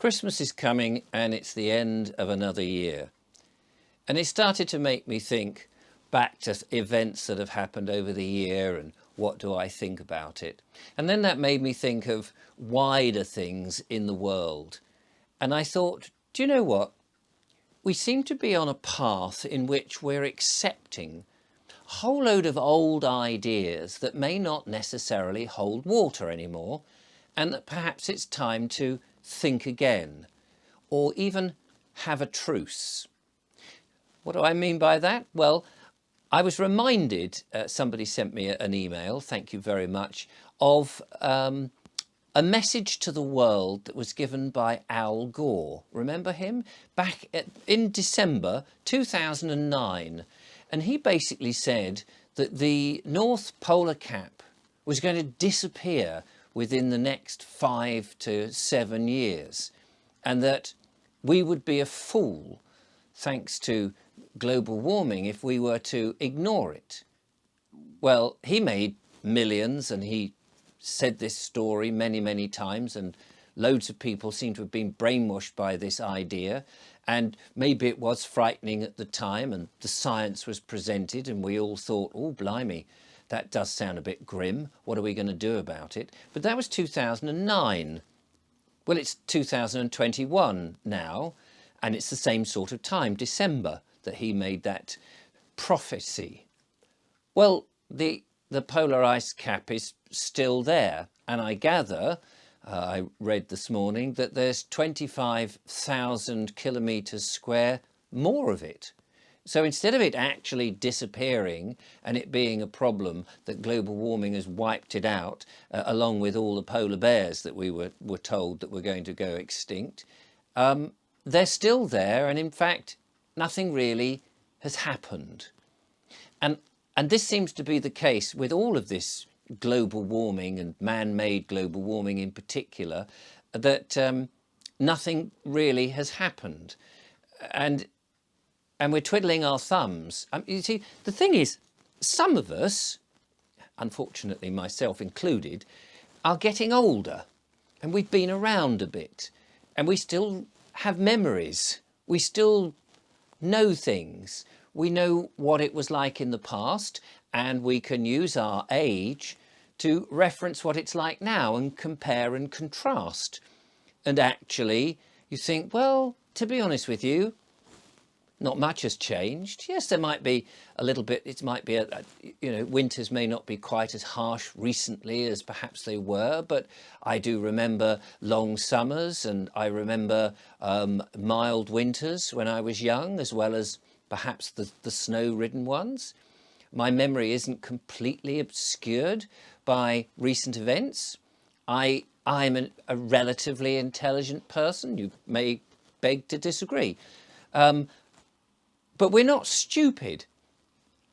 Christmas is coming and it's the end of another year. And it started to make me think back to events that have happened over the year and what do I think about it. And then that made me think of wider things in the world. And I thought, do you know what? We seem to be on a path in which we're accepting a whole load of old ideas that may not necessarily hold water anymore, and that perhaps it's time to think again, or even have a truce. What do I mean by that? Well, I was reminded, somebody sent me an email, thank you very much, of a message to the world that was given by Al Gore. Remember him? Back in December 2009. And he basically said that the North Polar Cap was going to disappear within the next 5 to 7 years, and that we would be a fool, thanks to global warming, if we were to ignore it. Well, he made millions and he said this story many, many times, and loads of people seem to have been brainwashed by this idea. And maybe it was frightening at the time and the science was presented and we all thought, oh, blimey, that does sound a bit grim. What are we going to do about it? But that was 2009. Well, it's 2021 now, and it's the same sort of time, December, that he made that prophecy. Well, the polar ice cap is still there, and I gather, I read this morning, that there's 25,000 kilometres square more of it. So instead of it actually disappearing and it being a problem that global warming has wiped it out, along with all the polar bears that we were told that were going to go extinct, they're still there, and in fact nothing really has happened. And this seems to be the case with all of this global warming, and man-made global warming in particular, that nothing really has happened. And we're twiddling our thumbs. You see, the thing is, some of us, unfortunately myself included, are getting older, and we've been around a bit, and we still have memories. We still know things. We know what it was like in the past, and we can use our age to reference what it's like now and compare and contrast. And actually, you think, well, to be honest with you, not much has changed. Yes, there might be a little bit, it might be, winters may not be quite as harsh recently as perhaps they were, but I do remember long summers, and I remember mild winters when I was young, as well as perhaps the snow-ridden ones. My memory isn't completely obscured by recent events. I'm a relatively intelligent person. You may beg to disagree. But we're not stupid.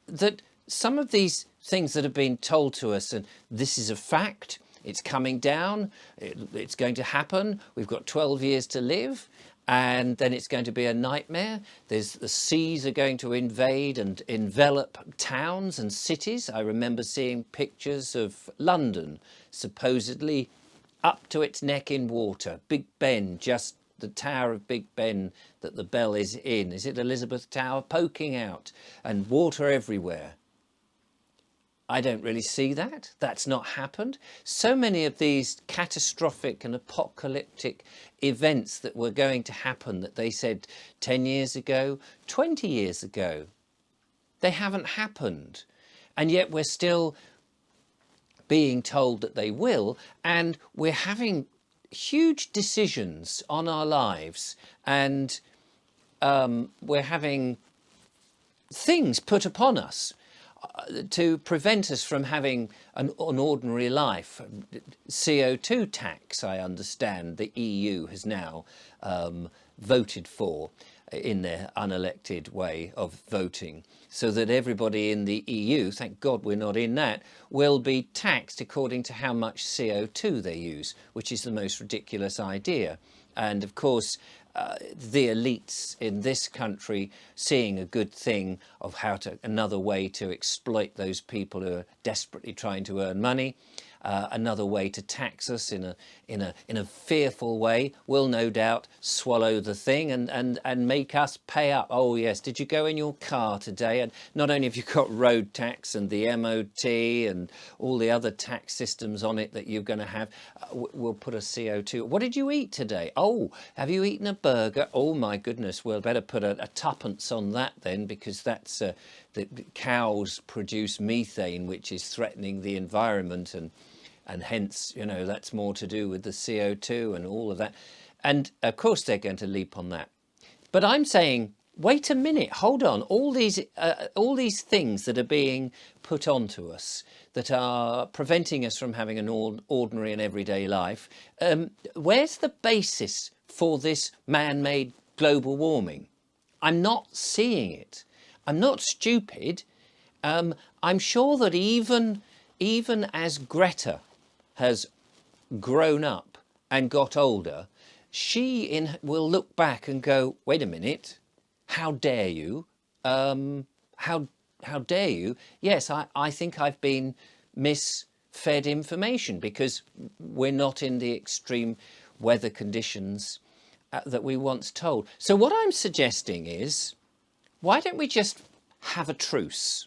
That some of these things that have been told to us, and this is a fact, it's coming down, it's going to happen, we've got 12 years to live, and then it's going to be a nightmare. The seas are going to invade and envelop towns and cities. I remember seeing pictures of London, supposedly up to its neck in water. Big Ben, just the Tower of Big Ben that the bell is in. Is it Elizabeth Tower? Poking out, and water everywhere. I don't really see that. That's not happened. So many of these catastrophic and apocalyptic events that were going to happen, that they said 10 years ago, 20 years ago, they haven't happened. And yet we're still being told that they will, and we're having huge decisions on our lives, and we're having things put upon us to prevent us from having an ordinary life. CO2 tax, I understand, the EU has now voted for in their unelected way of voting, so that everybody in the EU, thank God we're not in that, will be taxed according to how much CO2 they use, which is the most ridiculous idea. And of course, the elites in this country seeing a good thing of another way to exploit those people who are desperately trying to earn money, another way to tax us in a fearful way, will no doubt swallow the thing and make us pay up. Oh yes, did you go in your car today? And not only have you got road tax and the MOT and all the other tax systems on it that you're going to have, we'll put a CO2. What did you eat today? Oh, have you eaten a burger? Oh my goodness, we'll better put a tuppence on that then, because that's the cows produce methane, which is threatening the environment, and hence, you know, that's more to do with the CO2 and all of that. And of course they're going to leap on that. But I'm saying, wait a minute, hold on. All these things that are being put onto us that are preventing us from having an ordinary and everyday life, where's the basis for this man-made global warming? I'm not seeing it. I'm not stupid. I'm sure that even as Greta has grown up and got older, she will look back and go, wait a minute, how dare you? How dare you? Yes, I think I've been misfed information, because we're not in the extreme weather conditions that we once told. So what I'm suggesting is, why don't we just have a truce?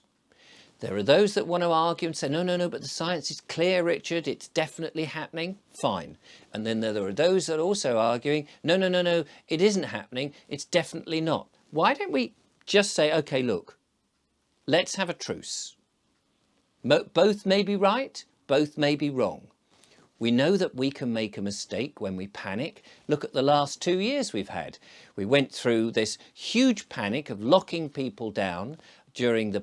There are those that want to argue and say, no, but the science is clear, Richard, it's definitely happening. Fine. And then there are those that are also arguing, no, it isn't happening, it's definitely not. Why don't we just say, okay, look, let's have a truce. Both may be right, both may be wrong. We know that we can make a mistake when we panic. Look at the last 2 years we've had. We went through this huge panic of locking people down during the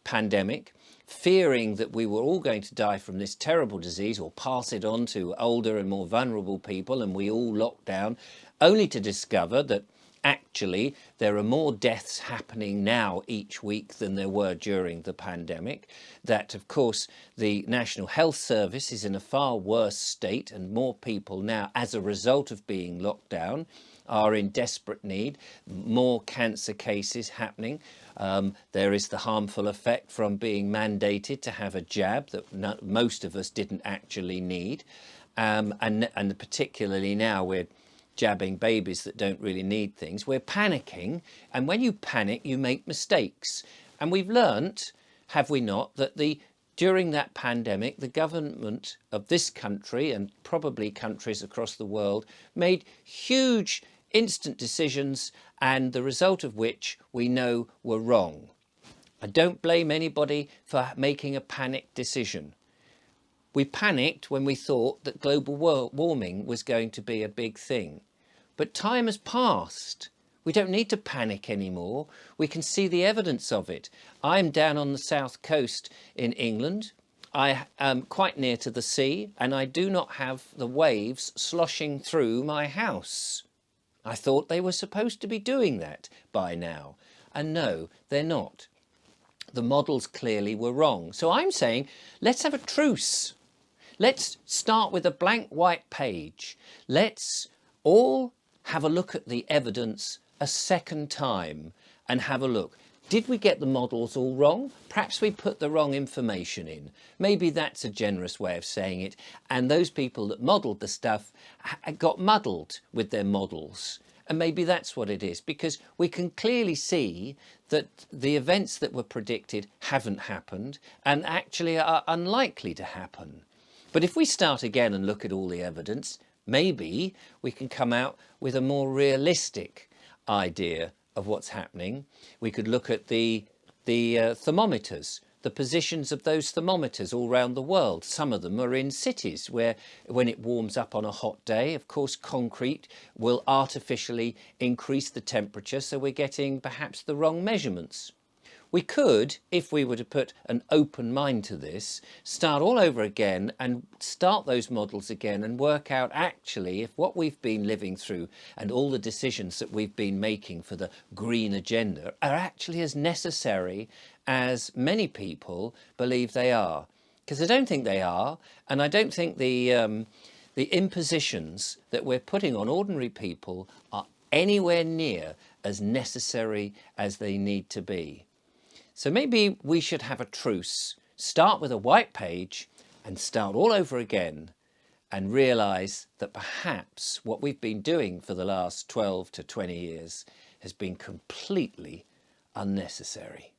pandemic, fearing that we were all going to die from this terrible disease or pass it on to older and more vulnerable people, and we all locked down, only to discover that actually there are more deaths happening now each week than there were during the pandemic, that of course the National Health Service is in a far worse state, and more people now, as a result of being locked down, are in desperate need, more cancer cases happening. There is the harmful effect from being mandated to have a jab that most of us didn't actually need, and particularly now we're jabbing babies that don't really need things. We're panicking, and when you panic you make mistakes. And we've learnt, have we not, that during that pandemic the government of this country, and probably countries across the world, made huge instant decisions, and the result of which we know were wrong. I don't blame anybody for making a panicked decision. We panicked when we thought that global warming was going to be a big thing. But time has passed. We don't need to panic anymore. We can see the evidence of it. I'm down on the south coast in England. I am quite near to the sea, and I do not have the waves sloshing through my house. I thought they were supposed to be doing that by now. And no, they're not. The models clearly were wrong. So I'm saying, let's have a truce. Let's start with a blank white page. Let's all have a look at the evidence a second time and have a look. Did we get the models all wrong? Perhaps we put the wrong information in. Maybe that's a generous way of saying it. And those people that modelled the stuff got muddled with their models. And maybe that's what it is, because we can clearly see that the events that were predicted haven't happened and actually are unlikely to happen. But if we start again and look at all the evidence, maybe we can come out with a more realistic idea of what's happening. We could look at the thermometers, the positions of those thermometers all around the world. Some of them are in cities where, when it warms up on a hot day, of course concrete will artificially increase the temperature, so we're getting perhaps the wrong measurements. We could, if we were to put an open mind to this, start all over again and start those models again and work out actually if what we've been living through and all the decisions that we've been making for the green agenda are actually as necessary as many people believe they are. Because I don't think they are, and I don't think the impositions that we're putting on ordinary people are anywhere near as necessary as they need to be. So maybe we should have a truce, start with a white page and start all over again and realise that perhaps what we've been doing for the last 12 to 20 years has been completely unnecessary.